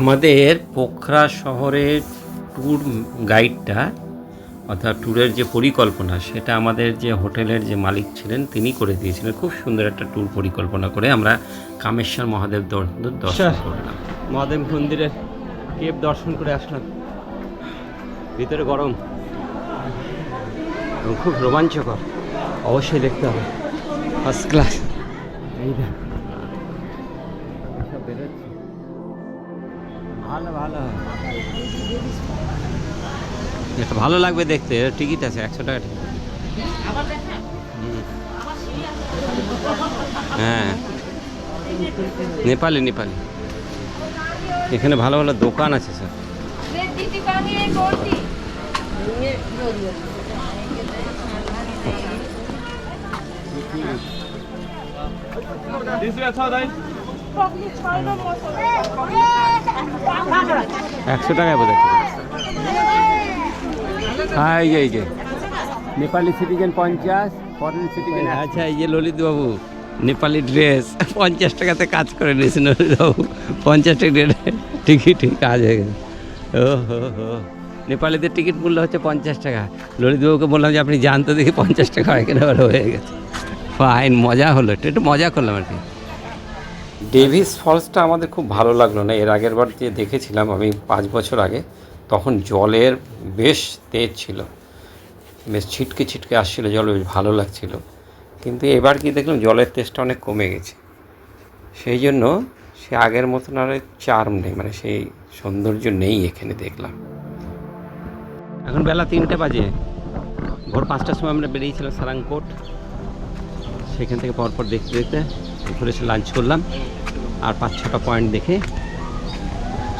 আমাদের পোখরা শহরের ট্যুর গাইডটা অর্থাৎ ট্যুরের যে পরিকল্পনা সেটা আমাদের যে হোটেলের যে মালিক ছিলেন তিনি করে দিয়েছিলেন। খুব সুন্দর একটা ট্যুর পরিকল্পনা করে আমরা কামেশ্বর মহাদেব দর্শন করলাম। মহাদেব মন্দিরের কেভ দর্শন করে আসলাম। ভিতরে গরম এবং খুব রোমাঞ্চকর, অবশ্যই দেখতে হবে। First class. এই দেখ বেরোচ্ছে, ভালো ভালো এটা ভালো লাগবে দেখতে। টিকিট আছে 100 টাকা টিকিট। হ্যাঁ নেপালি নেপালি। এখানে ভালো ভালো দোকান আছে স্যার। একশো টাকায় বোধ হয়। হ্যাঁ এই যে নেপালি সিটিজেন 50, ফরেন সিটিজেন। আচ্ছা এই যে ললিত বাবু নেপালি ড্রেস 50 টাকাতে কাজ করে নিয়েছেন ললিত বাবু। 50 টাকা টিকিট কাজ হয়ে গেছে। ও হো হো, নেপালিদের টিকিট মূল্য হচ্ছে 50 টাকা। ললিতবাবুকে বললাম যে আপনি জানতো দেখি 50 টাকা এখানে হয়ে গেছে। ফাইন, মজা হলো, একটু মজা করলাম আর কি। ডেভিস ফলসটা আমাদের খুব ভালো লাগলো না। এর আগের বার যে দেখেছিলাম আমি 5 বছর আগে, তখন জলের বেশ তেজ ছিল, বেশ ছিটকে ছিটকে আসছিলো জল, বেশ ভালো লাগছিল। কিন্তু এবার কি দেখলাম জলের তেজটা অনেক কমে গেছে। সেই জন্য সে আগের মতন আর চার্ম নেই, মানে সেই সৌন্দর্য নেই এখানে দেখলাম। এখন বেলা 3টে বাজে। ভোর 5টার সময় আমরা বেরিয়েছিলাম সারাংকোট। সেখান থেকে পরপর দেখতে দেখতে ঘুরে এসে লাঞ্চ করলাম। আর 5-6টা পয়েন্ট দেখে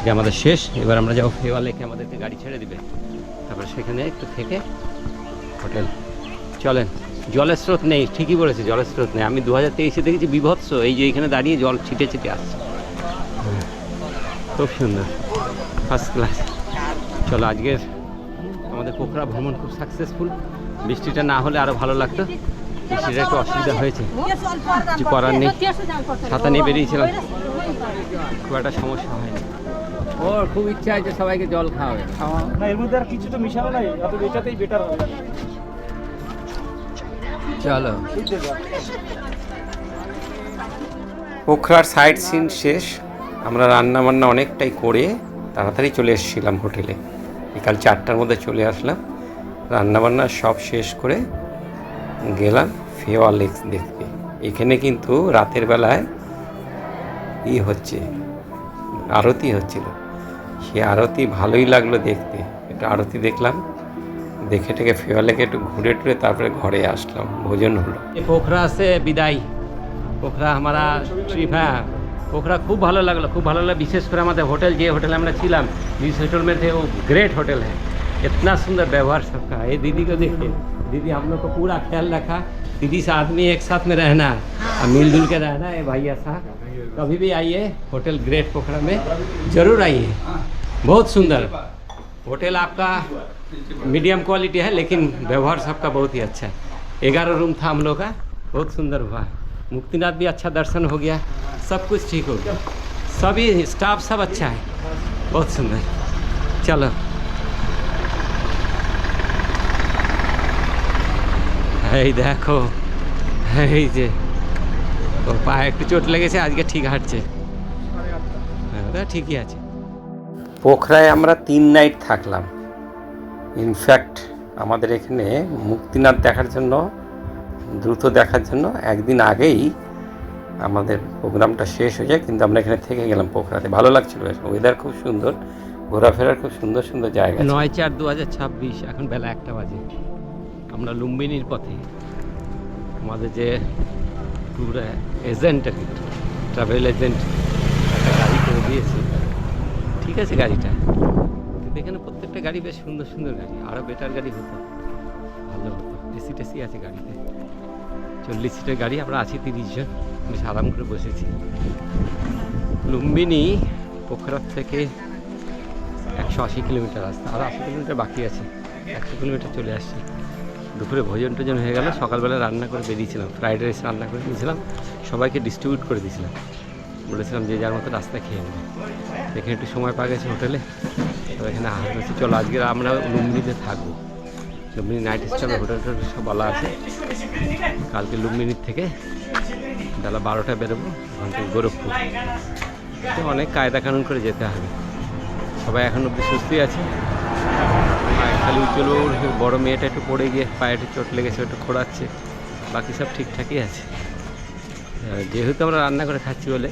যে আমাদের শেষ। এবার আমরা যাবো ফেওয়া লেকে, আমাদেরকে গাড়ি ছেড়ে দিবে। তারপরে সেখানে একটু থেকে হোটেল। চলেন। জলের স্রোত নেই, ঠিকই বলেছে, জলের স্রোত নেই। আমি 2023-এ দেখেছি বিভৎস, এই যে এখানে দাঁড়িয়ে জল ছিটে ছিটে আসছে। খুব সুন্দর, ফার্স্ট ক্লাস। চলো, আজকের আমাদের পোখরা ভ্রমণ খুব সাকসেসফুল। বৃষ্টিটা না হলে আরও ভালো লাগতো। বৃষ্টিটা একটু অসুবিধা হয়েছে, কিছু করার নেই। ছাতা নিয়ে বেরিয়েছিলাম, খুব একটা সমস্যা হয়নি। ওর খুব ইচ্ছা আছে সবাইকে জল খাওয়াবে। না, এর মধ্যে আর কিছু তো মিশানো নাই, অত এটাতেই বেটার হবে। চলো, পোখরার সাইড সিন শেষ। আমরা রান্না বান্না অনেকটাই করে তাড়াতাড়ি চলে এসেছিলাম হোটেলে। বিকাল 4টার মধ্যে চলে আসলাম। রান্নাবান্না সব শেষ করে গেলাম ফেওয়া লেক দেখতে। এখানে কিন্তু রাতের বেলায় হচ্ছে, আরতি হচ্ছিল। সে আরতি ভালোই লাগলো দেখতে। একটু আরতি দেখলাম, দেখে টেকে ফেওয়া লেকে একটু ঘুরে টুরে তারপরে ঘরে আসলাম, ভোজন হলো। পোখরা সে বিদায়। পোখরা हमारा ट्रिप है। पोखरा खूब ভালো লাগলো, খুব ভালো লাগলো। বিশেষ করে আমাদের হোটেল, যে হোটেলে আমরা ছিলাম, जिस होटल में थे, वो ग्रेट होटल है। इतना सुंदर व्यवहार सबका। ये दीदी को देखिए, दीदी हम लोग को पूरा ख्याल रखा। दीदी से आदमी एक साथ में रहना और मिलजुल के रहना है। भैया साहब कभी भी आइए होटल ग्रेट पोखरा में, ज़रूर आइए। बहुत सुंदर होटल आपका, मीडियम क्वालिटी है, लेकिन व्यवहार सबका बहुत ही अच्छा है। 11 रूम था हम लोग का, बहुत सुंदर हुआ। मुक्तिनाथ भी अच्छा दर्शन हो गया, सब कुछ ठीक हो गया। सभी स्टाफ सब अच्छा है, बहुत सुंदर। चलो, এই দেখো, এই যে ওর পায়ে একটু চোট লেগেছে, আজকে ঠিক হাঁটছে। হ্যাঁ, ঠিকই আছে। পোখরায় আমরা 3 নাইট থাকলাম। ইনফ্যাক্ট আমাদের এখানে মুক্তিনাথ দেখার জন্য, দ্রুত দেখার জন্য একদিন আগেই আমাদের প্রোগ্রামটা শেষ হয়ে যায়, কিন্তু আমরা এখানে থেকে গেলাম পোখরাতে। ভালো লাগছিল, ওয়েদার খুব সুন্দর, ঘোরাফেরার খুব সুন্দর সুন্দর জায়গা। 9/4/2026, এখন বেলা 1টা বাজে। আমরা লুম্বিনীর পথে। আমাদের যে ট্যুর এজেন্ট, ট্রাভেল এজেন্ট, একটা গাড়ি করে দিয়েছে। ঠিক আছে গাড়িটা, কিন্তু এখানে প্রত্যেকটা গাড়ি বেশ সুন্দর সুন্দর গাড়ি। আরও বেটার গাড়ি হতো, ভালো হতো। এসি টেসি আছে গাড়িতে, 40 সিটের গাড়ি। আমরা আছি 30 জন, বেশ আরাম করে বসেছি। লুম্বিনী পোখরার থেকে 180 কিলোমিটার রাস্তা, আরও 80 কিলোমিটার বাকি আছে। 100 কিলোমিটার চলে আসছি। দুপুরে ভোজন টোজন হয়ে গেল। সকালবেলা রান্না করে বেরিয়েছিলাম, ফ্রাইড রাইস রান্না করে দিয়েছিলাম, সবাইকে ডিস্ট্রিবিউট করে দিয়েছিলাম। বলেছিলাম যে যার মতো রাস্তা খেয়ে নেবে। এখানে একটু সময় পাওয়া গেছে হোটেলে, তো এখানে আহার হচ্ছে। চলো আজকে আমরা লুম্বিনিতে থাকবো। লুম্বিনি নাইট স্টাফে হোটেল টোটেল সব বলা আছে। কালকে লুম্বিনির থেকে বেলা 12টায় বেরোবো, ওখান থেকে গোরখপুর। তো অনেক কায়দা কানুন করে যেতে হবে। সবাই এখন অব্দি সুস্থই আছে। খালি উজ্জ্বলবাবুর বড় মেয়েটা একটু পড়ে গিয়ে পায়ে একটু চোট লেগেছে, একটু খোঁড়াচ্ছে। বাকি সব ঠিকঠাকই আছে। যেহেতু আমরা রান্না করে খাচ্ছি বলে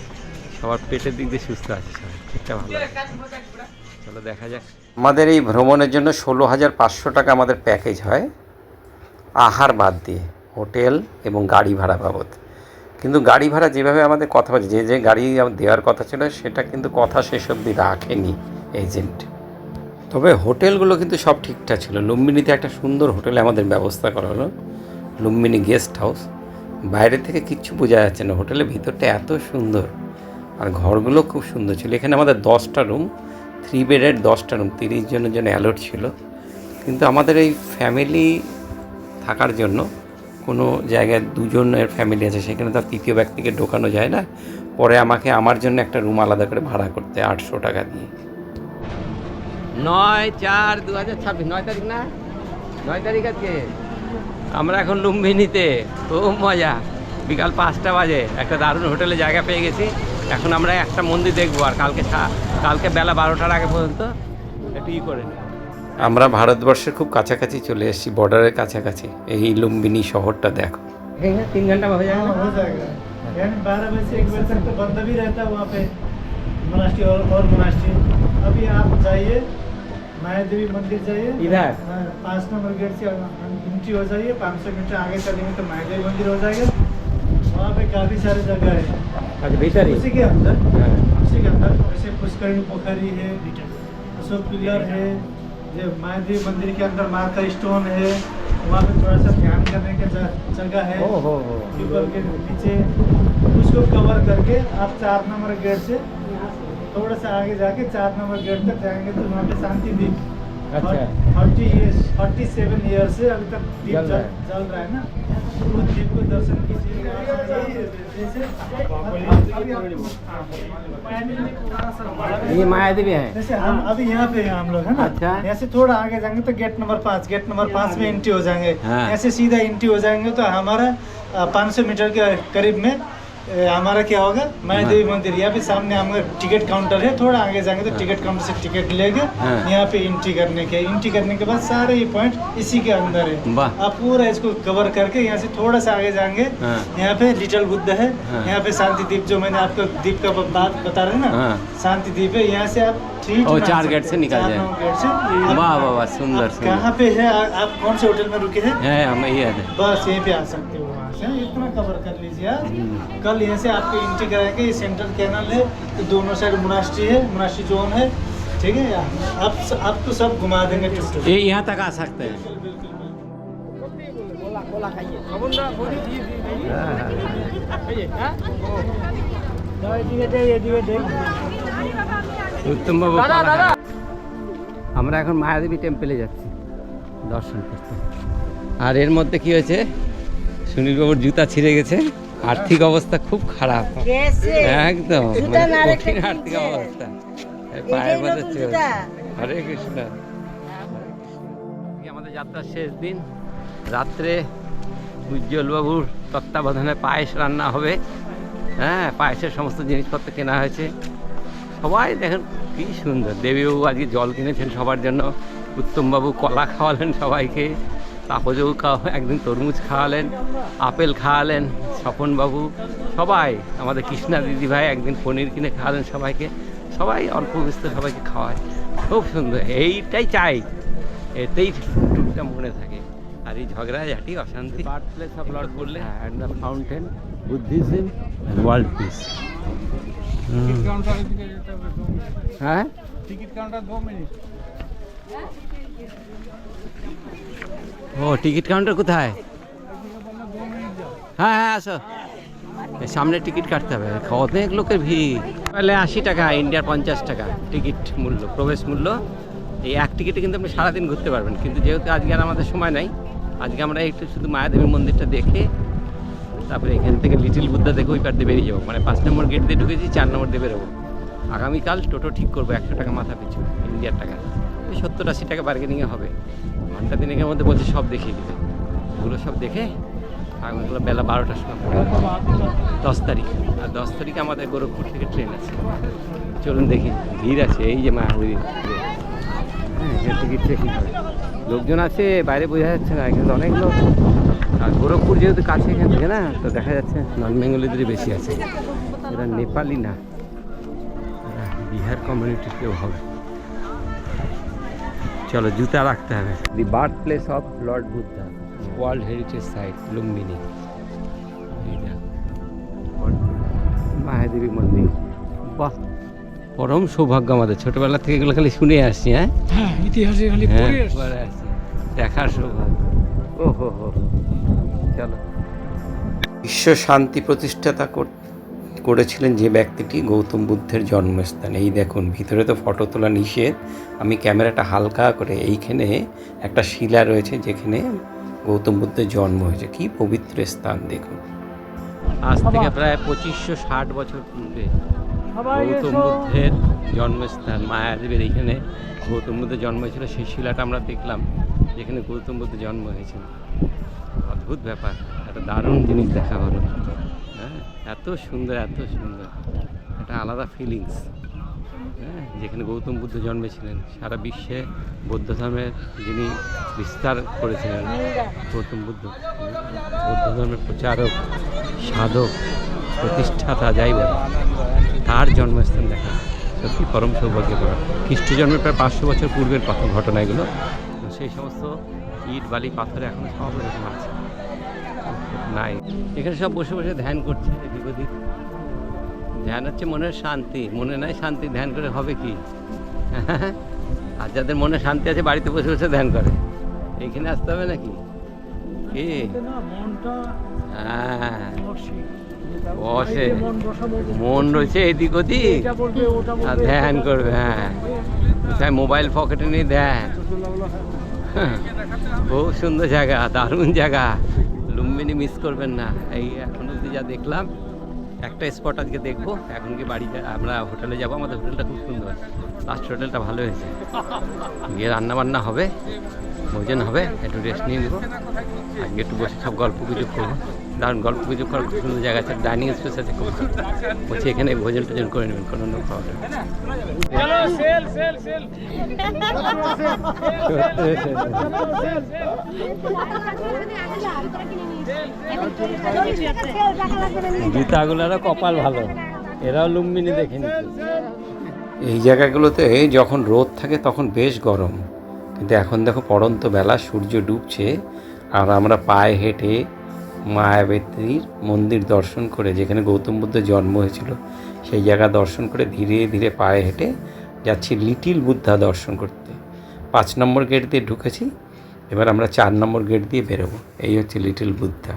সবার পেটের দিক দিয়ে সুস্থ আছে, সবাই ঠিকঠাক ভালো আছে। চলো দেখা যাক। আমাদের এই ভ্রমণের জন্য 16,500 টাকা আমাদের প্যাকেজ হয়, আহার বাদ দিয়ে, হোটেল এবং গাড়ি ভাড়া বাবদ। কিন্তু গাড়ি ভাড়া যেভাবে আমাদের কথা বলছে, যে গাড়ি দেওয়ার কথা ছিল সেটা কিন্তু কথা শেষ অবধি রাখেনি এজেন্ট। তবে হোটেলগুলো কিন্তু সব ঠিকঠাক ছিল। লুম্বিনিতে একটা সুন্দর হোটেলে আমাদের ব্যবস্থা করা হলো, লুম্বিনি গেস্ট হাউস। বাইরে থেকে কিচ্ছু বোঝা যাচ্ছে না, হোটেলের ভিতরটা এত সুন্দর, আর ঘরগুলো খুব সুন্দর ছিল। এখানে আমাদের 10টা রুম, 3 বেডের 10টা রুম, 30 জনের জন্য অ্যালোট ছিল। কিন্তু আমাদের এই ফ্যামিলি থাকার জন্য কোনো জায়গায় 2 জনের ফ্যামিলি আছে, সেখানে তার তৃতীয় ব্যক্তিকে ঢোকানো যায় না। পরে আমাকে আমার জন্য একটা রুম আলাদা করে ভাড়া করতে 800 টাকা দিয়ে। 9/4/2026, 9 তারিখ না, 9 তারিখ আজকে। আমরা এখন লুম্বিনিতে, খুব মজা। বিকাল 5টা বাজে, একটা দারুণ হোটেলে জায়গা পেয়ে গেছি। এখন আমরা একটা মন্দির দেখবো, আর কালকে বেলা 12টার আগে পর্যন্ত একটু করে নিই। আমরা ভারতবর্ষের খুব কাছাকাছি চলে এসেছি, বর্ডারের কাছাকাছি। এই লুম্বিনি শহরটা দেখো। 3 ঘন্টা হয়ে যাবে, हो जाएगा। 12 बजे से 1 बजे तक तो बंद भी रहता है वहाँ पे मोनास्ट्री और मोनास्ट्री। अभी आप जाइए माया देवी मंदिर जाइए, इधर 5 नंबर गेट से एंट्री हो जाइए। 500 मीटर आगे चलेंगे तो माया देवी मंदिर हो जाएगा। वहाँ पे काफ़ी सारे जगह है। अच्छा, भीतर ही उसी के अंदर जैसे पुष्करणी पोखरी है, अशोक पिलर है, जो माया देवी मंदिर के अंदर माँ का स्टोन है। वहाँ पे थोड़ा सा ध्यान करने की जगह है, पीपल के नीचे। उसको कवर करके आप 4 नंबर गेट से थोड़ा सा आगे जाके 4 नंबर गेट तक जाएंगे तो वहाँ पे शांति दीप 47 ईयर से अभी तक दीप जल रहा है ना। उस दीप को दर्शन कीजिए। ये माया देवी है। जैसे हम अभी यहाँ पे हैं हम लोग, है ना। अच्छा। यहाँ से थोड़ा आगे जाएंगे तो गेट नंबर 5 में एंट्री हो जाएंगे। हाँ। ऐसे सीधा एंट्री हो जाएंगे तो हमारा 500 मीटर के करीब में हमारा क्या होगा, माया देवी मंदिर। यहाँ पे सामने हमारा टिकट काउंटर है। थोड़ा आगे जाएंगे तो टिकट काउंटर से टिकट लेके यहाँ पे एंट्री करने के बाद सारे ये पॉइंट इसी के अंदर है। आप पूरा इसको कवर करके यहाँ से थोड़ा सा आगे जाएंगे, यहाँ पे लिटिल बुद्ध है। यहाँ पे शांति दीप, जो मैंने आपको दीप का बात बता रहे ना, शांति दीप है। यहाँ से आप 4 गेट से निकल जाए। वाह वाह वाह, सुंदर। कहाँ पे है आप, कौन से होटल में रुके हैं? हम ये है, बस यहीं पे आ सकते हो। वहाँ से इतना कवर कर लीजिए आप। कल यहाँ से आपको एंट्री कराएंगे। ये सेंट्रल कैनल है, तो दोनों साइड मोनास्ट्री है, मोनास्ट्री जोन है। ठीक है, आपको सब घुमा देंगे। ये यहाँ तक आ सकते हैं। উত্তম বাবু, আমরা এখন মায়াদেবী টেম্পলে যাচ্ছি দর্শন করতে। আর এর মধ্যে কি হয়েছে, সুনীল বাবুর জুতা ছিঁড়ে গেছে, আর্থিক অবস্থা খুব খারাপ, একদম কঠিন আর্থিক অবস্থা। পায়ের মধ্যে চলছে। হরে কৃষ্ণ। আমাদের যাত্রার শেষ দিন, রাত্রে উজ্জ্বলবাবুর তত্ত্বাবধানে পায়েস রান্না হবে। হ্যাঁ, পায়েসের সমস্ত জিনিসপত্র কেনা হয়েছে। সবাই দেখেন কি সুন্দর। দেবীবাবু আজকে জল কিনেছেন সবার জন্য, উত্তমবাবু কলা খাওয়ালেন সবাইকে, তাপসবাবু একদিন তরমুজ খাওয়ালেন, আপেল খাওয়ালেন স্বপনবাবু, সবাই। আমাদের কৃষ্ণা দিদিভাই একদিন পনির কিনে খাওয়ালেন সবাইকে। সবাই অল্প বিস্তর সবাইকে খাওয়ায়, খুব সুন্দর। এইটাই চাই, এতেই টুকটা মনে থাকে। আর এই ঝগড়াঝাটি অশান্তি। বার্থ প্লেস অফ লর্ড বললে and the fountain, Buddhism and world piece. হ্যাঁ, टिकट काउंटर 2 मिनट। ও টিকিট কাউন্টার কোথায়? হ্যাঁ হ্যাঁ, আসো, সামনে টিকিট কাটতে হবে। অনেক লোকের ভিড়। তাহলে 80 টাকা, ইন্ডিয়ার 50 টাকা টিকিট মূল্য, প্রবেশ মূল্য। এই এক টিকিটে কিন্তু আপনি সারাদিন ঘুরতে পারবেন। কিন্তু যেহেতু আজকে আর আমাদের সময় নাই, আজকে আমরা একটু শুধু মায়াদেবী মন্দিরটা দেখে তারপরে এখান থেকে লিটিল বুদ্ধা দেখে ওই পার দিয়ে বেরিয়ে যাবো, মানে 5 নম্বর গেট দিয়ে ঢুকেছি, 4 নম্বর দিয়ে বেরোবো। আগামীকাল টোটো ঠিক করবো 100 টাকা মাথা পিছু, ইন্ডিয়ার টাকা, ওই 70-80 টাকা বার্গেনিংয়ে হবে। ঘন্টা দিনেকের মধ্যে বলছে সব দেখিয়ে দেবে, ওগুলো সব দেখে আগামীকাল বেলা 12টার সময় 10 তারিখ। আর 10 তারিখে আমাদের গোরখপুর থেকে ট্রেন আছে। চলুন দেখি, ভিড় আছে এই যে মায়াপুরী, হ্যাঁ টিকিট চেকিং হয়, লোকজন আছে বাইরে বোঝা যাচ্ছে না, এখানে অনেক লোক। আর গোরখপুর যেহেতু কাছে এখান থেকে না, তো দেখা যাচ্ছে নন বেঙ্গলিদেরই বেশি আছে, এরা নেপালি না, এরা বিহার কমিউনিটির কেউ হবে। চলো জুতা রাখতে হবে। The birth place of Lord Buddha, world heritage site Lumbini, Mayadevi মন্দির। বাহ, পরম সৌভাগ্য আমাদের, ছোটবেলা থেকে এগুলো খালি শুনে আসছি। হ্যাঁ ইতিহাসে খালি পড়ে আসছি, দেখার সৌভাগ্য। ও হো হো, চলো। বিশ্ব শান্তি প্রতিষ্ঠাতা করেছিলেন যে ব্যক্তিটি, গৌতম বুদ্ধের জন্মস্থান। এই দেখুন, ভিতরে তো ফটো তোলা নিষেধ, আমি ক্যামেরাটা হালকা করে, এইখানে একটা শিলা রয়েছে যেখানে গৌতম বুদ্ধের জন্ম হয়েছে। কি পবিত্র স্থান দেখুন। আজ থেকে প্রায় 2560 বছর পূর্বে গৌতম বুদ্ধের জন্মস্থান মায়াদেবের, এইখানে গৌতম বুদ্ধের জন্ম হয়েছিল। সেই শিলাটা আমরা দেখলাম যেখানে গৌতম বুদ্ধের জন্ম হয়েছিল। অদ্ভুত ব্যাপার, একটা দারুণ জিনিস দেখা হলো। হ্যাঁ, এত সুন্দর, এত সুন্দর, একটা আলাদা ফিলিংস। হ্যাঁ, যেখানে গৌতম বুদ্ধ জন্মেছিলেন, সারা বিশ্বে বৌদ্ধ ধর্মের যিনি বিস্তার করেছিলেন, গৌতম বুদ্ধ, বৌদ্ধ ধর্মের প্রচারক, সাধক, প্রতিষ্ঠাতা যাই বলে, তার জন্মস্থান দেখা সত্যি পরম সৌভাগ্যপূর্ণ। খ্রিস্ট জন্মের প্রায় 500 বছর পূর্বের ঘটনা এগুলো। সেই সমস্ত ইট বালি পাথর এখনো সব এরকম আছে, নাই। এখানে সব বসে বসে ধ্যান করছে, এদিক ওদিক ধ্যান হচ্ছে মনের শান্তি। মনে নাই শান্তি, ধ্যান করে হবে কি? আর যাদের মনে শান্তি আছে বাড়িতে বসে বসে ধ্যান করে, এইখানে আসতে হবে নাকি? কি হ্যাঁ, বসে মন রয়েছে এদিক ওদিক আর ধ্যান করবে। হ্যাঁ, কোথায় মোবাইল পকেটে নিয়ে ধ্যান। খুব সুন্দর জায়গা, দারুণ জায়গা, লুম্বিনী মিস করবেন না। এই এখন অবধি যা দেখলাম, একটা স্পট আজকে দেখবো, এখন কি বাড়িতে আমরা হোটেলে যাবো। আমাদের হোটেলটা খুব সুন্দর, লাস্ট হোটেলটা ভালো হয়েছে। গিয়ে রান্নাবান্না হবে, ভোজন হবে, একটু রেস্ট নিয়ে নেবো, আজকে একটু বসে সব গল্প গুজব করবো। দারুণ গল্প গুজব করার খুব সুন্দর জায়গা আছে, ডাইনিং স্পেস আছে খুব, বলছি এখানে ভোজন টোজন করে নেবেন, কোনো লোক পাওয়া যাবে। জুতাগুলোরও কপাল ভালো, এরাও লুম্বিনী দেখে নিচ্ছে। এই জায়গাগুলোতে যখন রোদ থাকে তখন বেশ গরম, কিন্তু এখন দেখো পড়ন্ত বেলা, সূর্য ডুবছে, আর আমরা পায়ে হেঁটে মায়াবতীর মন্দির দর্শন করে, যেখানে গৌতম বুদ্ধের জন্ম হয়েছিল, সেই জায়গা দর্শন করে ধীরে ধীরে পায়ে হেঁটে যাচ্ছি লিটিল বুদ্ধা দর্শন করতে। 5 নম্বর গেট দিয়ে ঢুকেছি, এবার আমরা 4 নম্বর গেট দিয়ে বেরোবো। এই হচ্ছে লিটিল বুদ্ধা।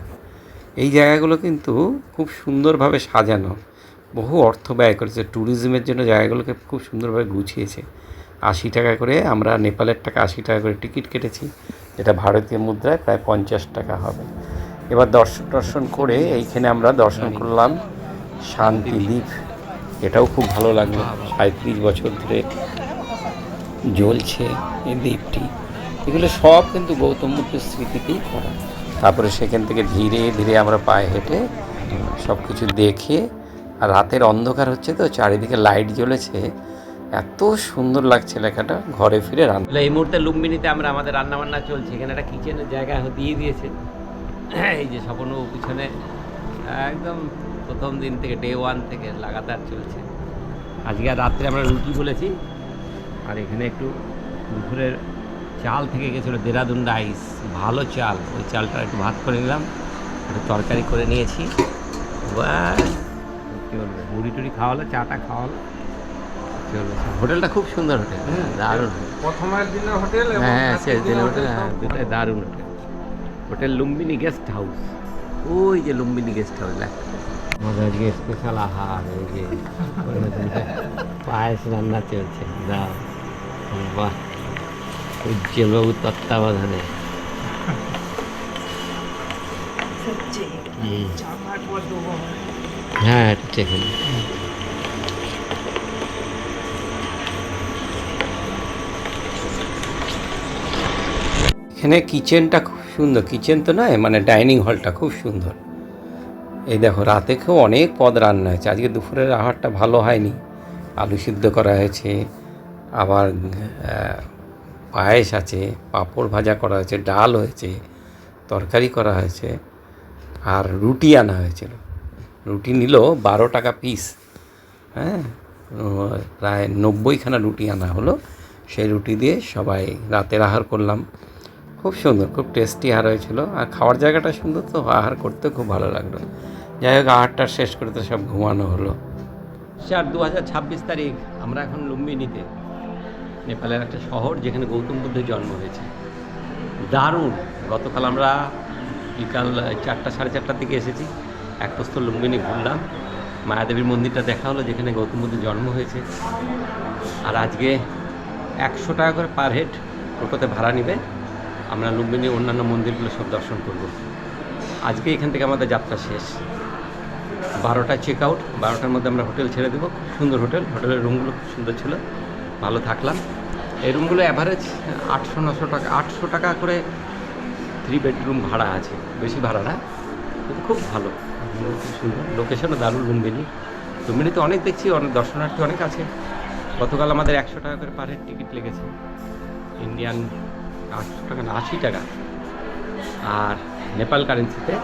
এই জায়গাগুলো কিন্তু খুব সুন্দরভাবে সাজানো, বহু অর্থ ব্যয় করেছে ট্যুরিজমের জন্য, জায়গাগুলোকে খুব সুন্দরভাবে গুছিয়েছে। 80 টাকা করে, আমরা নেপালের টাকা 80 টাকা করে টিকিট কেটেছি, যেটা ভারতীয় মুদ্রায় প্রায় 50 টাকা হবে। এবার দর্শন করে এইখানে আমরা দর্শন করলাম শান্তিদ্বীপ, এটাও খুব ভালো লাগলো। 37 বছর ধরে জ্বলছে এই দ্বীপটি। এগুলো সব কিন্তু গৌতম বুদ্ধের স্মৃতিতেই করা। তারপরে সেখান থেকে ধীরে ধীরে আমরা পায়ে হেঁটে সব কিছু দেখে, আর রাতের অন্ধকার হচ্ছে তো, চারিদিকে লাইট জ্বলেছে, এত সুন্দর লাগছে লেখাটা। ঘরে ফিরে রান্না, এই মুহূর্তে লুম্বিনীতে আমরা, আমাদের রান্নাবান্না চলছে। এখানে একটা কিচেনের জায়গা দিয়ে দিয়েছে, এই যে স্বপ্ন পিছনে, একদম প্রথম দিন থেকে, ডে 1 থেকে লাগাতার চলছে। আজকে রাত্রে আমরা রুটি বলেছি, আর এখানে একটু দুপুরের চাল থেকে গেছিলো দেরাদুন রাইস, ভালো চাল, ওই চালটা একটু ভাত করে নিলাম, একটু তরকারি করে নিয়েছি। কী বলবো, মুড়ি টুড়ি খাওয়ালো, চাটা খাওয়ালো, চলবে। হোটেলটা খুব সুন্দর হোটেল, দারুণ প্রথমের দিনের হোটেল, হ্যাঁ শেষ দিনের হোটেল, হ্যাঁ দুটাই দারুণ hotel. Hotel Lumbini guest house, ওই যে লুম্বিনী গেস্ট হাউস লেখা। আমাদের আজকে স্পেশাল আহার, ওই যে পায়েস রান্না চলছে, দাও বাহ, উজ্জ্বলবাবু তত্ত্বাবধানে। হ্যাঁ ঠিক আছে। এখানে কিচেনটা খুব সুন্দর, কিচেন তো নয় মানে ডাইনিং হলটা খুব সুন্দর। এই দেখো রাতে খেয়েও অনেক পদ রান্না হয়েছে, আজকে দুপুরের আহারটা ভালো হয়নি। আলু সিদ্ধ করা হয়েছে, আবার পায়েস আছে, পাঁপড় ভাজা করা হয়েছে, ডাল হয়েছে, তরকারি করা হয়েছে, আর রুটি আনা হয়েছিল। রুটি নিল 12 টাকা পিস। হ্যাঁ, প্রায় 90খানা রুটি আনা হলো। সেই রুটি দিয়ে সবাই রাতের আহার করলাম। খুব সুন্দর, খুব টেস্টি আহার হয়েছিল। আর খাওয়ার জায়গাটা সুন্দর, তো আহার করতে খুব ভালো লাগলো। যাই হোক, আহারটা শেষ করে তো সব ঘুমানো হলো। 2026 তারিখ আমরা এখন লুম্বিনীতে, নেপালের একটা শহর যেখানে গৌতম বুদ্ধের জন্ম হয়েছে। দারুণ। গতকাল আমরা বিকাল 4টা সাড়ে 4টার দিকে এসেছি, এক প্রস্থ লুম্বিনী ঘুরলাম, মায়াদেবীর মন্দিরটা দেখা হলো যেখানে গৌতম বুদ্ধের জন্ম হয়েছে। আর আজকে 100 টাকা করে পার হেড টোটোতে ভাড়া নেবে। আমরা লুম্বিনীর অন্যান্য মন্দিরগুলো সব দর্শন করব। আজকে এখান থেকে আমাদের যাত্রা শেষ। 12টায় চেক আউট, 12টার মধ্যে আমরা হোটেল ছেড়ে দেবো। খুব সুন্দর হোটেল, হোটেলের রুমগুলো খুব সুন্দর ছিল, ভালো থাকলাম। এই রুমগুলো অ্যাভারেজ 800-900 টাকা, 800 টাকা করে 3 বেডরুম ভাড়া আছে, বেশি ভাড়া না, কিন্তু খুব ভালো, খুব সুন্দর। লোকেশনও দারুণ। লুম্বিনীতে অনেক দেখছি, অনেক দর্শনার্থী অনেক আছে। গতকাল আমাদের 100 টাকা করে পার হেড টিকিট লেগেছে, ইন্ডিয়ান 800 টাকা না 80 টাকা, আর নেপাল কারেন্সিতে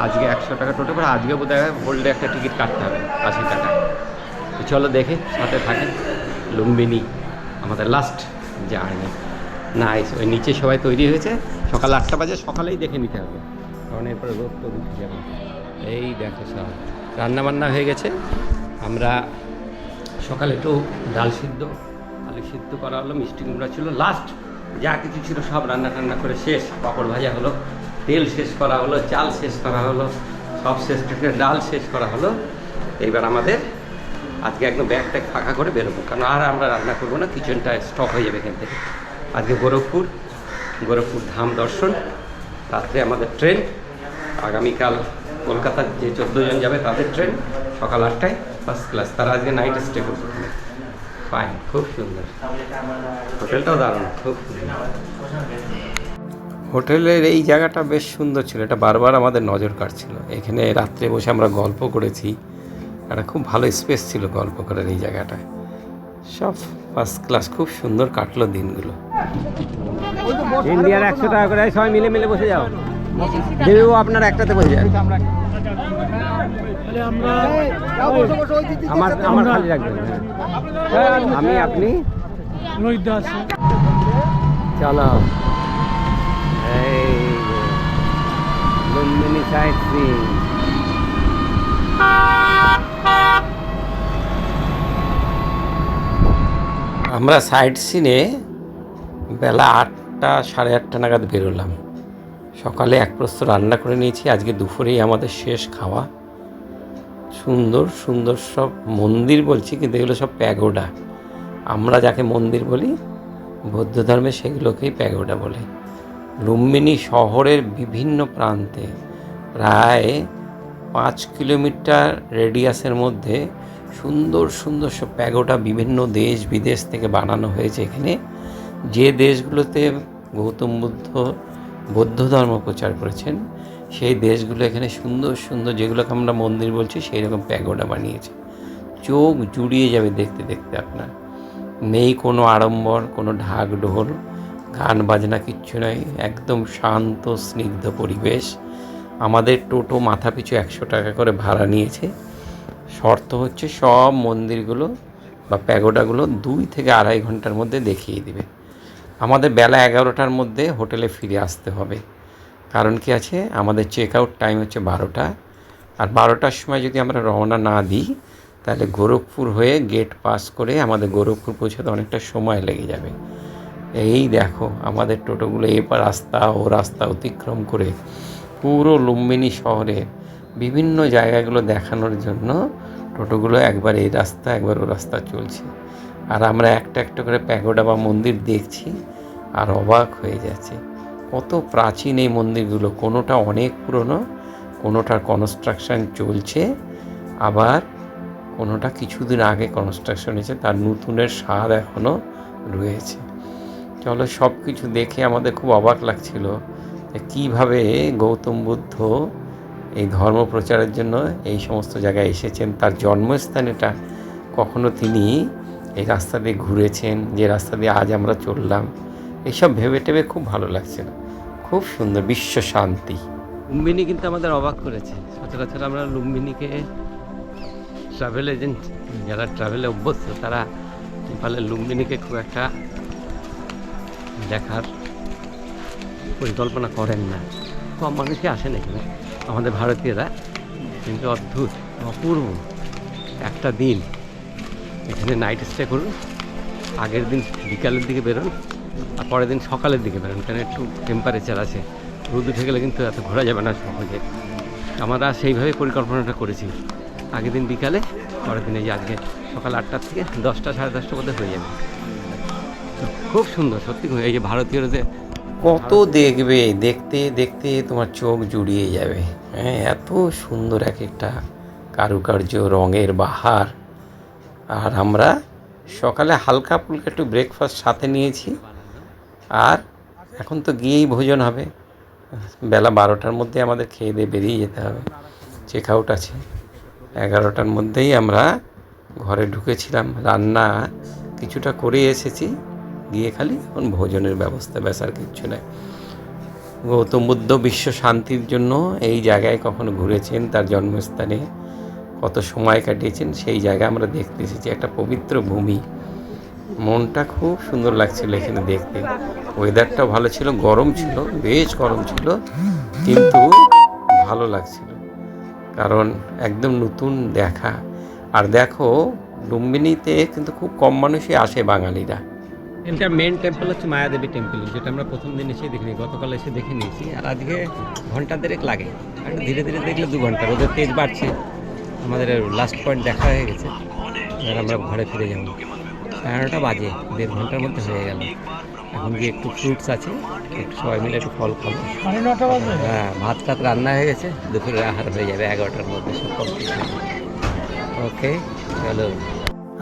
আজকে 100 টাকা টোটো করে। আজকে বোধহয় হোল্ডে একটা টিকিট কাটতে হবে 80 টাকা। তো চলো দেখে সাথে থাকেন। লুম্বিনী আমাদের লাস্ট জার্নি। নাইস। ওই নিচে সবাই তৈরি হয়েছে, সকাল 8টা বাজে, সকালেই দেখে নিতে হবে, কারণ এরপরে রোদ তো উঠে যাবে। এই দেখো সব রান্নাবান্না হয়ে গেছে। আমরা সকালে একটু ডাল সিদ্ধ, আলু সিদ্ধ করা হলো, মিষ্টি কুমড়া ছিল, লাস্ট যা কিছু ছিল সব রান্না টান্না করে শেষ। পাঁপড় ভাজা হলো, তেল শেষ করা হলো, চাল শেষ করা হলো, সব শেষ থেকে ডাল শেষ করা হলো। এইবার আমাদের আজকে একদম ব্যাগ ট্যাগ ফাঁকা করে বেরোবো, কারণ আর আমরা রান্না করবো না, কিচেনটা স্টপ হয়ে যাবে এখান থেকে। আজকে গোরখপুর ধাম দর্শন, রাত্রে আমাদের ট্রেন। আগামীকাল কলকাতার যে 14 জন যাবে তাদের ট্রেন সকাল 8টায়, ফার্স্ট ক্লাস। তারা আজকে নাইট স্টে করবে। ফাইন, খুব সুন্দর হোটেলটাও, দারুণ, খুব হোটেলের এই জায়গাটা বেশ সুন্দর ছিল। এটা বারবার আমাদের নজর কাটছিল। এখানে রাত্রে বসে আমরা গল্প করেছি, একটা খুব ভালো স্পেস ছিল গল্প করার এই জায়গাটায়। সব ফার্স্ট ক্লাস, খুব সুন্দর কাটলো দিনগুলো। ইন্ডিয়ার 100 টাকা করে, সবাই মিলে মিলে বসে যাও। দেবু আপনার একটাতে বসে যান, আমার খালি রাখবেন। আমি আপনি চলো। এই লুম্বিনী সাইট সিইং। আমরা সাইট সিনে বেলা 8টা সাড়ে 8টা নাগাদ বেরোলাম। সকালে এক প্রস্ত রান্না করে নিয়েছি, আজকে দুপুরেই আমাদের শেষ খাওয়া। সুন্দর সুন্দর সব মন্দির বলছি, কিন্তু এগুলো সব প্যাগোডা। আমরা যাকে মন্দির বলি বৌদ্ধ ধর্মে, সেগুলোকেই প্যাগোডা বলে। লুম্বিনী শহরের বিভিন্ন প্রান্তে প্রায় 5 কিলোমিটার রেডিয়াসের মধ্যে সুন্দর সুন্দর সব প্যাগোডা বিভিন্ন দেশ বিদেশ থেকে বানানো হয়েছে এখানে। যে দেশগুলোতে গৌতম বুদ্ধ বৌদ্ধ ধর্ম প্রচার করেছেন, সেই দেশগুলো এখানে সুন্দর সুন্দর, যেগুলোকে আমরা মন্দির বলছি, সেই রকম প্যাগোডা বানিয়েছে। চোখ জুড়িয়ে যাবে দেখতে দেখতে আপনার। নেই কোনো আড়ম্বর, কোনো ঢাক ঢোল, গান বাজনা, কিচ্ছু নয়, একদম শান্ত স্নিগ্ধ পরিবেশ। আমাদের টোটো মাথাপিছু 100 টাকা করে ভাড়া নিয়েছে। শর্ত হচ্ছে সব মন্দিরগুলো বা প্যাগোডাগুলো 2 থেকে 2.5 ঘন্টার মধ্যে দেখিয়ে দিবে। আমাদের বেলা 11টার মধ্যে হোটেলে ফিরে আসতে হবে। কারণ কি আছে, আমাদের চেক আউট টাইম হচ্ছে 12টা। আর 12টার সময় যদি আমরা রওনা না দিই, তাহলে গোরখপুর হয়ে গেট পাস করে আমাদের গোরখপুর পৌঁছাতে অনেকটা সময় লেগে যাবে। এই দেখো আমাদের টোটোগুলো এপার রাস্তা ও রাস্তা অতিক্রম করে পুরো লুম্বিনী শহরে বিভিন্ন জায়গাগুলো দেখানোর জন্য টোটোগুলো একবার এই রাস্তা একবার ও রাস্তা চলছে। আর আমরা একটা একটা করে প্যাগোডা বা মন্দির দেখছি আর অবাক হয়ে যাচ্ছে। কত প্রাচীন এই মন্দিরগুলো, কোনোটা অনেক পুরনো, কোনোটার কনস্ট্রাকশান চলছে, আবার কোনোটা কিছুদিন আগে কনস্ট্রাকশন হয়েছে, তার নতুনের স্বাদ এখনও রয়েছে। চলো সব কিছু দেখে আমাদের খুব অবাক লাগছিল যে কীভাবে গৌতম বুদ্ধ এই ধর্ম প্রচারের জন্য এই সমস্ত জায়গায় এসেছেন। তার জন্মস্থান এটা, কখনো তিনি এই রাস্তা দিয়ে ঘুরেছেন, যে রাস্তা দিয়ে আজ আমরা চললাম, এইসব ভেবে টেবে খুব ভালো লাগছিল। খুব সুন্দর, বিশ্ব শান্তি। লুম্বিনী কিন্তু আমাদের অবাক করেছে। সচরাচর আমরা লুম্বিনীকে ট্রাভেল এজেন্ট যারা ট্রাভেলে অভ্যস্ত তারা নেপালের লুম্বিনীকে খুব একটা দেখার পরিকল্পনা করেন না। কম মানুষই আসেন এখানে আমাদের ভারতীয়রা, কিন্তু অদ্ভুত অপূর্ব একটা দিন এখানে নাইট স্টে করুন, আগের দিন বিকালের দিকে বেরোন আর পরের দিন সকালের দিকে বেরোন, কারণ একটু টেম্পারেচার আছে, রোদ উঠে গেলে কিন্তু এত ঘোরা যাবে না সহজে। আমরা সেইভাবে পরিকল্পনাটা করেছি, আগের দিন বিকালে, পরের দিনে যে আজকে সকাল 8টার থেকে 10টা সাড়ে 10টার মধ্যে হয়ে যাবে। খুব সুন্দর সত্যি। এই যে ভারতীয়রা যে কত দেখবে, দেখতে দেখতে তোমার চোখ জুড়িয়ে যাবে। হ্যাঁ, এত সুন্দর এক একটা কারুকার্য, রঙের বাহার। আর আমরা সকালে হালকা ফুলকা একটু ব্রেকফাস্ট সাথে নিয়েছি, আর এখন তো গিয়েই ভোজন হবে। বেলা 12টার মধ্যে আমাদের খেয়ে দিয়ে বেরিয়ে যেতে হবে, চেক আউট আছে। 11টার মধ্যেই আমরা ঘরে ঢুকেছিলাম, রান্না কিছুটা করে এসেছি, গিয়ে খালি এখন ভোজনের ব্যবস্থা, ব্যাস আর কিচ্ছু নেই। গৌতম বুদ্ধ বিশ্ব শান্তির জন্য এই জায়গায় কখনো ঘুরেছেন, তার জন্মস্থানে কত সময় কাটিয়েছেন, সেই জায়গা আমরা দেখতে এসেছি। একটা পবিত্র ভূমি, মনটা খুব সুন্দর লাগছিল এখানে দেখতে। ওয়েদারটাও ভালো ছিল, গরম ছিল, বেশ গরম ছিল, কিন্তু ভালো লাগছিল, কারণ একদম নতুন দেখা। আর দেখো লুম্বিনীতে কিন্তু খুব কম মানুষই আসে বাঙালিরা। এটা মেন টেম্পল হচ্ছে মায়াদেবী টেম্পল, যেটা আমরা প্রথম দিন এসে দেখিনি, গতকাল এসে দেখে নিয়েছি। আর আজকে ঘন্টা দেড়েক লাগে, আর ধীরে ধীরে দেখলে 2 ঘন্টা। ওদের তেজ বাড়ছে, আমাদের লাস্ট পয়েন্ট দেখা হয়ে গেছে, আর আমরা ঘরে ফিরে যাব। 11টা বাজে, 1.5 ঘন্টার মধ্যে হয়ে গেল। এখন গিয়ে একটু ফ্রুটস আছে, একটু সবাই মিলে একটু ফল খাবো। 9:30 বাজে। হ্যাঁ, ভাত টাত রান্না হয়ে গেছে, দুপুরের আহার হয়ে যাবে 11টার মধ্যে সব কমপ্লিট। ওকে চলো।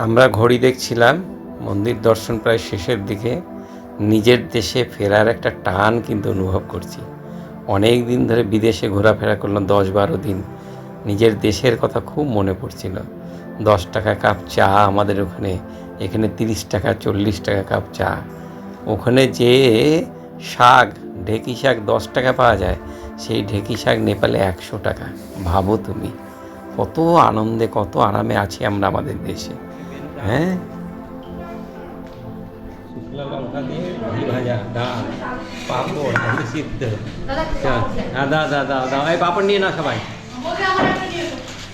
আমরা ঘড়ি দেখছিলাম, মন্দির দর্শন প্রায় শেষের দিকে। নিজের দেশে ফেরার একটা টান কিন্তু অনুভব করছি। অনেক দিন ধরে বিদেশে ঘোরাফেরা করলাম, 10-12 দিন। নিজের দেশের কথা খুব মনে পড়ছিল। 10 টাকা কাপ চা আমাদের ওখানে, এখানে 30 টাকা 40 টাকা কাপ চা। ওখানে যে শাক, ঢেঁকি শাক 10 টাকা পাওয়া যায়, সেই ঢেঁকি শাক নেপালে 100 টাকা। ভাবো তুমি, কত আনন্দে কত আরামে আছি আমরা আমাদের দেশে। হ্যাঁ, শুকনো লঙ্কা দিয়ে ঘি ভাজা, ডাল, পাঁপড়, আলু সিদ্ধ। দাও এই পাঁপড় নিয়ে না সবাই,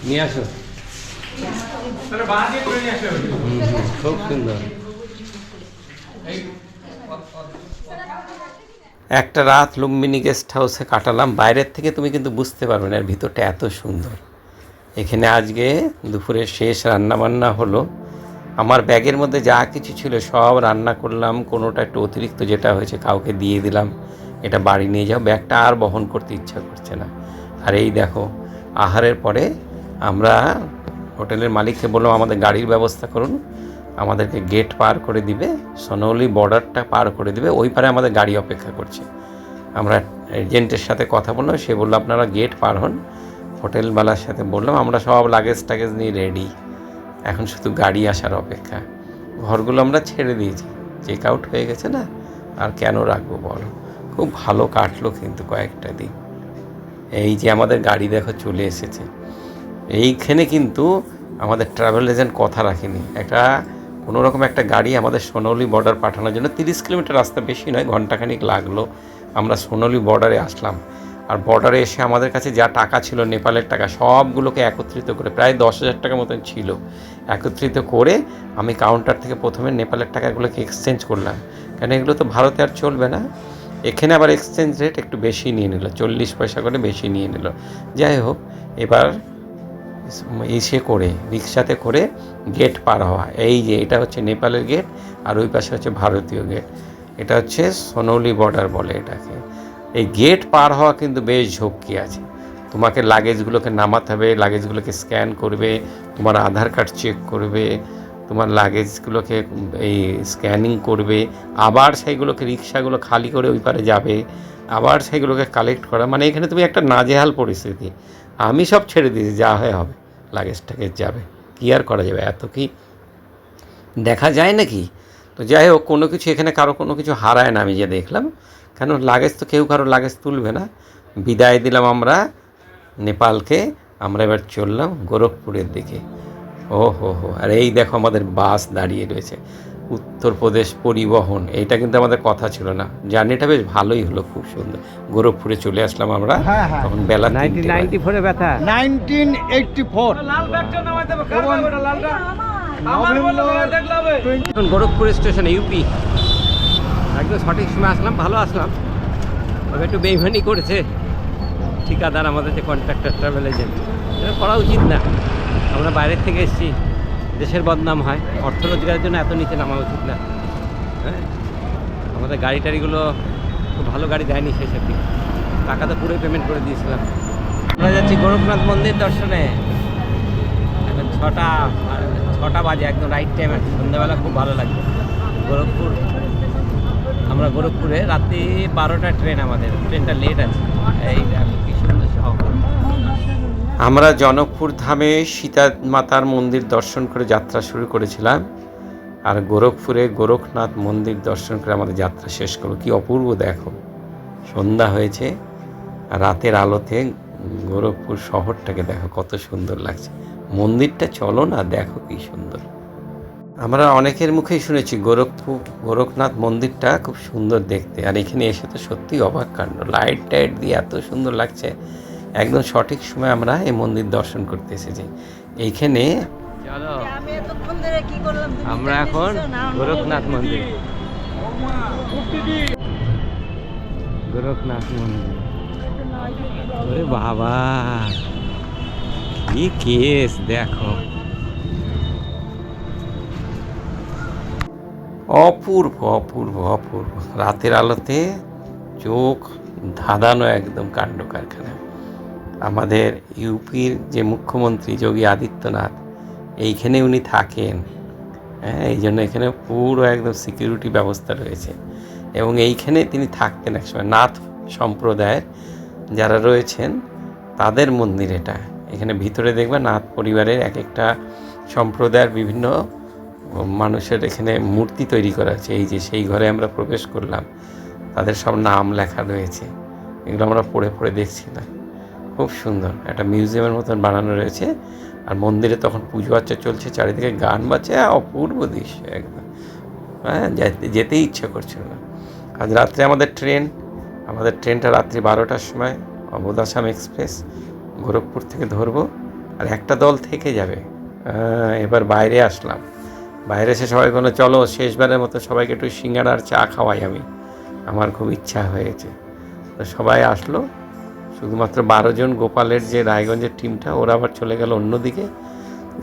নিয়ে আসো। খুব সুন্দর। একটা রাত লুম্বিনী গেস্ট হাউসে কাটালাম। বাইরের থেকে তুমি কিন্তু বুঝতে পারবে না এর ভিতরটা এত সুন্দর। এখানে আজকে দুপুরে শেষ রান্নাবান্না হলো। আমার ব্যাগের মধ্যে যা কিছু ছিল সব রান্না করলাম, কোনোটা একটু অতিরিক্ত যেটা হয়েছে কাউকে দিয়ে দিলাম, এটা বাড়ি নিয়ে যাও, ব্যাগটা আর বহন করতে ইচ্ছা করছে না। আর এই দেখো, আহারের পরে আমরা হোটেলের মালিককে বললাম আমাদের গাড়ির ব্যবস্থা করুন, আমাদেরকে গেট পার করে দিবে, সোনাউলি বর্ডারটা পার করে দিবে, ওই পারে আমাদের গাড়ি অপেক্ষা করছে। আমরা এজেন্টের সাথে কথা বললাম, সে বললো আপনারা গেট পার হন। হোটেলওয়ালার সাথে বললাম আমরা সব লাগেজ টাগেজ নিয়ে রেডি, এখন শুধু গাড়ি আসার অপেক্ষা। ঘরগুলো আমরা ছেড়ে দিয়েছি, চেক আউট হয়ে গেছে না, আর কেন রাখবো বলো। খুব ভালো কাটলো কিন্তু কয়েকটা দিন। এই যে আমাদের গাড়ি দেখো চলে এসেছে। এইখানে কিন্তু আমাদের ট্রাভেল এজেন্ট কথা রাখেনি, কোনোরকম একটা গাড়ি আমাদের সোনাউলি বর্ডার পাঠানোর জন্য 30 কিলোমিটার রাস্তা, বেশি নয়, ঘন্টাখানিক লাগলো। আমরা সোনাউলি বর্ডারে আসলাম, আর বর্ডারে এসে আমাদের কাছে যা টাকা ছিল নেপালের টাকা সবগুলোকে একত্রিত করে, প্রায় 10,000 টাকা মতন ছিল, একত্রিত করে আমি কাউন্টার থেকে প্রথমে নেপালের টাকাগুলোকে এক্সচেঞ্জ করলাম, কারণ এগুলো তো ভারতে আর চলবে না। এখানে আবার এক্সচেঞ্জ রেট একটু বেশি নিয়ে নিল, 40 পয়সা করে বেশি নিয়ে নিল। যাই হোক, এবার ইসে করে রিক্সাতে করে গেট পার হওয়া। এই যে এটা হচ্ছে নেপালের গেট, আর ওই পাশে হচ্ছে ভারতীয় গেট। এটা হচ্ছে সোনাউলি বর্ডার বলে এটাকে। এই গেট পার হওয়া কিন্তু বেশ ঝক্কি আছে। তোমাকে লাগেজগুলোকে নামাতে হবে, লাগেজগুলোকে স্ক্যান করবে, তোমার আধার কার্ড চেক করবে, তোমার লাগেজগুলোকে এই স্ক্যানিং করবে, আবার সেইগুলোকে রিক্সাগুলো খালি করে ওই পারে যাবে, আবার সেইগুলোকে কালেক্ট করা, মানে এখানে তুমি একটা নাজেহাল পরিস্থিতি। আমি সব ছেড়ে দিয়েছি, যা হয় হবে, লাগেজটাকে যাবে, কী আর করা যাবে, এত কি দেখা যায় নাকি। তো যাই হোক, কোনো কিছু এখানে কারো কোনো কিছু হারায় না, আমি যে দেখলাম, কেন লাগেজ তো কেউ কারো লাগেজ তুলবে না। বিদায় দিলাম আমরা নেপালকে, আমরা এবার চললাম গোরখপুরের দিকে। ও হো হো, আর এই দেখো আমাদের বাস দাঁড়িয়ে রয়েছে, উত্তরপ্রদেশ পরিবহন। এইটা কিন্তু আমাদের কথা ছিল না, জার্নিটা বেশ ভালোই হলো, খুব সুন্দর। গোরখপুরে চলে আসলাম আমরা, তখন বেলা 1994 ব্যথা 1984 গোরখপুর স্টেশনে ইউপি। একদম সঠিক সময় আসলাম, ভালো আসলাম। তবে একটু বেইমানি করেছে ঠিকাদার, আমাদের যে কন্ট্রাক্টর ট্রাভেল এজেন্ট, এটা করা উচিত না। আমরা বাইরের থেকে এসেছি, দেশের বদনাম হয়, অর্থ রোজগারের জন্য এত নিচে নামা উচিত না। হ্যাঁ, আমাদের গাড়ি টাড়িগুলো খুব ভালো গাড়ি দেয়নি শেষের দিকে, টাকা তো পুরোই পেমেন্ট করে দিয়েছিলাম। আমরা যাচ্ছি গোরখনাথ মন্দির দর্শনে। এখন 6টা বাজে, একদম রাইট টাইমে, সন্ধ্যাবেলা খুব ভালো লাগবে। গোরখপুর, আমরা গোরখপুরে রাত্রি 12টা ট্রেন, আমাদের ট্রেনটা লেট আছে। এই দেখো কি সুন্দর শহর। আমরা জনকপুর ধামে সীতা মাতার মন্দির দর্শন করে যাত্রা শুরু করেছিলাম, আর গোরখপুরে গোরখনাথ মন্দির দর্শন করে আমাদের যাত্রা শেষ করব। কি অপূর্ব দেখো, সন্ধ্যা হয়েছে, রাতের আলোতে গোরখপুর শহরটাকে দেখো কত সুন্দর লাগছে। মন্দিরটা চলো না, দেখো কি সুন্দর। আমরা অনেকের মুখেই শুনেছি গোরখনাথ মন্দিরটা খুব সুন্দর দেখতে, আর এখানে এসে তো সত্যি অবাক কাণ্ড, লাইট টাইট দিয়ে এত সুন্দর লাগছে। একদম সঠিক সময় আমরা এই মন্দির দর্শন করতে এসেছি। এইখানে চলো আমরা এখন গোরখনাথ মন্দির, গোরখনাথ মন্দির। ওরে বাবা, কি কেস দেখো, অপূর্ব অপূর্ব অপূর্ব। রাতের আলোতে চোখ ধাঁধানো একদম কাণ্ড কারখানা। আমাদের ইউপির যে মুখ্যমন্ত্রী যোগী আদিত্যনাথ, এইখানে উনি থাকেন। হ্যাঁ, এই জন্য এখানে পুরো একদম সিকিউরিটি ব্যবস্থা রয়েছে, এবং এইখানে তিনি থাকতেন একসময়। নাথ সম্প্রদায়ের যারা রয়েছেন তাদের মন্দির এটা। এখানে ভিতরে দেখবে নাথ পরিবারের এক একটা সম্প্রদায়ের বিভিন্ন মানুষের এখানে মূর্তি তৈরি করা আছে। এই যে সেই ঘরে আমরা প্রবেশ করলাম, তাদের সব নাম লেখা রয়েছে, এগুলো আমরা পড়ে পড়ে দেখছি না। খুব সুন্দর একটা মিউজিয়ামের মতন বানানো রয়েছে। আর মন্দিরে তখন পুজো আর্চা চলছে, চারিদিকে গান বাজছে, অপূর্ব দৃশ্য একদম। হ্যাঁ, যেতেই ইচ্ছা করছিল না। আজ রাত্রে আমাদের ট্রেনটা রাত্রি 12টার সময়, অবোধ আসাম এক্সপ্রেস গোরখপুর থেকে ধরবো, আর একটা দল থেকে যাবে। এবার বাইরে আসলাম, বাইরে এসে সবাই বললো চলো শেষবারের মতো সবাইকে একটু সিঙ্গাড়া আর চা খাওয়াই। আমার খুব ইচ্ছা হয়েছে, তো সবাই আসলো। শুধুমাত্র 12 জন গোপালের যে রায়গঞ্জের টিমটা, ওরা আবার চলে গেল অন্যদিকে।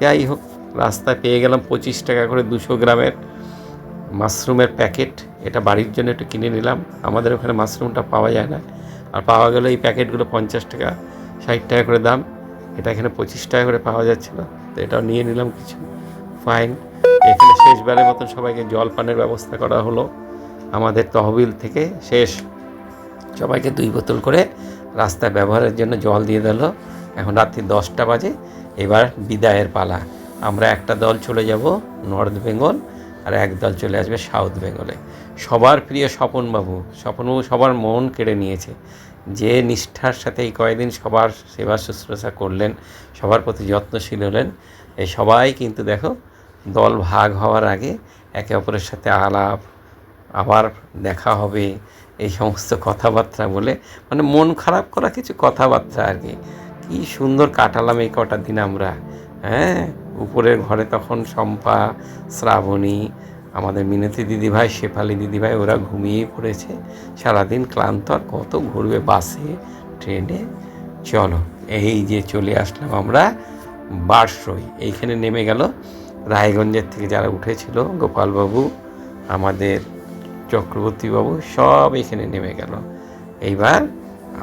যাই হোক, রাস্তায় পেয়ে গেলাম 25 টাকা করে 200 গ্রামের মাশরুমের প্যাকেট। এটা বাড়ির জন্য একটু কিনে নিলাম, আমাদের ওখানে মাশরুমটা পাওয়া যায় না, আর পাওয়া গেলে এই প্যাকেটগুলো 50 টাকা 60 টাকা করে দাম। এটা এখানে 25 টাকা করে পাওয়া যাচ্ছিলো, তো এটাও নিয়ে নিলাম কিছু। ফাইন। এখানে শেষবারের মতন সবাইকে জলপানের ব্যবস্থা করা হলো আমাদের তহবিল থেকে। সবাইকে 2 বোতল করে রাস্তায় ব্যবহারের জন্য জল দিয়ে দিল। এখন রাত্রি 10টা বাজে, এবার বিদায়ের পালা। আমরা একটা দল চলে যাব নর্থ বেঙ্গল, আর এক দল চলে আসবে সাউথ বেঙ্গলে। সবার প্রিয় স্বপনবাবু সবার মন কেড়ে নিয়েছে। যে নিষ্ঠার সাথে এই কয়েকদিন সবার সেবা শুশ্রূষা করলেন, সবার প্রতি যত্নশীল হলেন, এই সবাই কিন্তু দেখো দল ভাগ হওয়ার আগে একে অপরের সাথে আলাপ, আবার দেখা হবে, এই সমস্ত কথাবার্তা বলে, মানে মন খারাপ করা কিছু কথাবার্তা আর কি। কী সুন্দর কাটালাম এই কটা দিন আমরা। হ্যাঁ, উপরের ঘরে তখন শম্পা, শ্রাবণী, আমাদের মিনতি দিদিভাই, শেফালি দিদিভাই, ওরা ঘুমিয়ে পড়েছে সারাদিন ক্লান্ত। আর কত ঘুরবে বাসে ট্রেনে। চলো, এই যে চলে আসলাম আমরা বারসই। এইখানে নেমে গেল রায়গঞ্জের থেকে যারা উঠেছিল, গোপালবাবু, আমাদের চক্রবর্তীবাবু, সব এখানে নেমে গেল। এইবার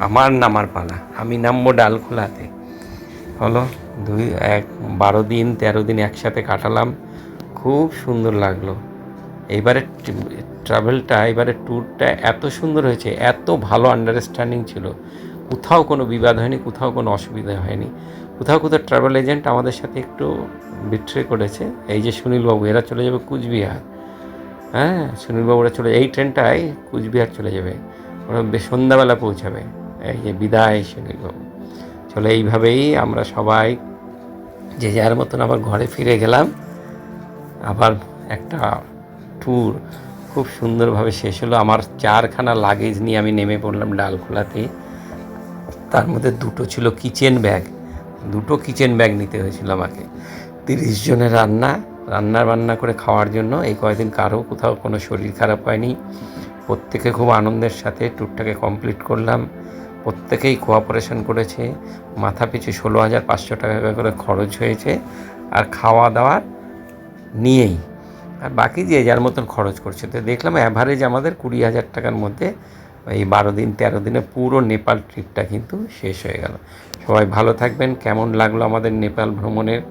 আমার নামার পালা, আমি নামবো ডালখোলাতে। হলো 12 দিন 13 দিন একসাথে কাটালাম, খুব সুন্দর লাগলো। এইবারে ট্রাভেলটা, এবারে ট্যুরটা এত সুন্দর হয়েছে, এত ভালো আন্ডারস্ট্যান্ডিং ছিল, কোথাও কোনো বিবাদ হয়নি, কোথাও কোনো অসুবিধা হয়নি। কোথাও ট্রাভেল এজেন্ট আমাদের সাথে একটু বিট্রে করেছে। এই যে সুনীলবাবু, এরা চলে যাবে কুচবিহার। হ্যাঁ, সুনীলবাবুরা এই ট্রেনটায় কুচবিহার চলে যাবে, ওরা সন্ধ্যাবেলা পৌঁছাবে। এই যে বিদায় সুনীলবাবু। চলো, এইভাবেই আমরা সবাই যে যার মতন আবার ঘরে ফিরে গেলাম। আবার একটা ট্যুর খুব সুন্দরভাবে শেষ হলো। আমার 4খানা লাগেজ নিয়ে আমি নেমে পড়লাম ডালখোলাতে। তার মধ্যে 2টো ছিল কিচেন ব্যাগ, 2টো কিচেন ব্যাগ নিতে হয়েছিল আমাকে। 30 জনের রান্না করে খাওয়ার জন্য। এই কয়েকদিন কারো কোথাও কোনো শরীর খারাপ হয়নি, প্রত্যেকে খুব আনন্দের সাথে ট্যুরটাকে কমপ্লিট করলাম। প্রত্যেকেই কোঅপারেশন করেছে। মাথা পিছু 16,500 টাকা করে খরচ হয়েছে, আর খাওয়া দাওয়ার নিয়েই, আর বাকি যে যার মতন খরচ করছে। তো দেখলাম অ্যাভারেজ আমাদের 20,000 টাকার মধ্যে এই 12 দিন 13 দিনে পুরো নেপাল ট্রিপটা কিন্তু শেষ হয়ে গেল। সবাই ভালো থাকবেন। কেমন লাগলো আমাদের নেপাল ভ্রমণের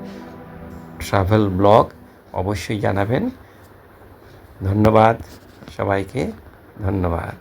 ট্রাভেল ব্লগ অবশ্যই জানাবেন। ধন্যবাদ সবাইকে, ধন্যবাদ।